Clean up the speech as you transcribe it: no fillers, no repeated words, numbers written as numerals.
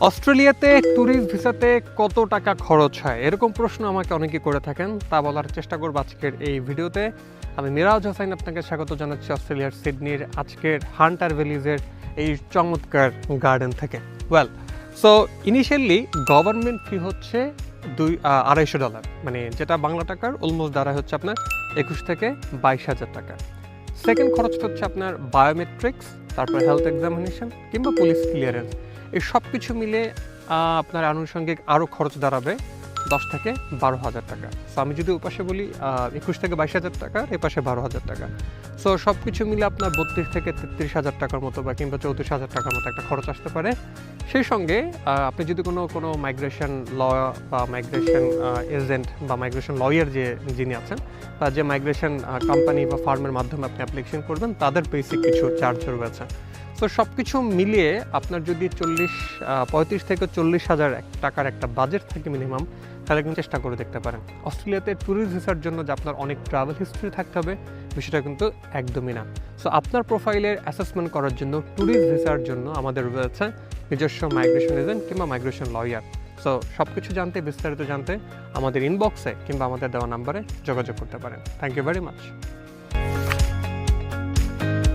অস্ট্রেলিয়াতে ট্যুরিস্ট ভিসাতে কত টাকা খরচ হয় এরকম প্রশ্ন আমাকে অনেকে করে থাকেন, তা বলার চেষ্টা করব আজকের এই ভিডিওতে। আমি মিরাজ হোসাইন আপনাকে স্বাগত জানাচ্ছি অস্ট্রেলিয়ার সিডনির আজকের হান্টার ভ্যালিজের এই চমৎকার গার্ডেন থেকে। সো ইনিশিয়ালি গভর্নমেন্ট ফি হচ্ছে $250, মানে যেটা বাংলা টাকার অলমোস্ট দাঁড়ায় হচ্ছে আপনার 21 থেকে 22,000 টাকা। সেকেন্ড খরচ হচ্ছে আপনার বায়োমেট্রিক্স, তারপর হেলথ এক্সামিনেশন কিংবা পুলিশ ক্লিয়ারেন্স। এই সব কিছু মিলে আপনার আনুষঙ্গিক আরও খরচ দাঁড়াবে 10 থেকে 12,000 টাকা। সো আমি যদি ওপাশে বলি 21 থেকে 22,000 টাকা, এপাশে 12,000 টাকা। সো সব কিছু মিলে আপনার 32 থেকে 33,000 টাকার মতো বা কিংবা 34,000 টাকার মতো একটা খরচ আসতে পারে। সেই সঙ্গে আপনি যদি কোনো মাইগ্রেশন ল বা মাইগ্রেশন এজেন্ট বা মাইগ্রেশন লয়ার যিনি আছেন বা যে মাইগ্রেশন কোম্পানি বা ফার্মের মাধ্যমে আপনি অ্যাপ্লিকেশন করবেন, তাদের বেসিক কিছু চার্জ রয়েছে। তো সব কিছু মিলিয়ে আপনার যদি 35 থেকে 40,000 টাকার একটা বাজেট থাকে মিনিমাম, তাহলে কিন্তু চেষ্টা করে দেখতে পারেন। অস্ট্রেলিয়াতে ট্যুরিস্ট ভিসার জন্য যে আপনার অনেক ট্রাভেল হিস্ট্রি থাকতে হবে, বিষয়টা কিন্তু একদমই না। সো আপনার প্রোফাইলের অ্যাসেসমেন্ট করার জন্য ট্যুরিস্ট ভিসার জন্য আমাদের রয়েছে নিজস্ব মাইগ্রেশন এজেন্ট কিংবা মাইগ্রেশন লয়ার। সো সব কিছু জানতে, বিস্তারিত জানতে আমাদের ইনবক্সে কিংবা আমাদের দেওয়া নাম্বারে যোগাযোগ করতে পারেন। Thank you very much.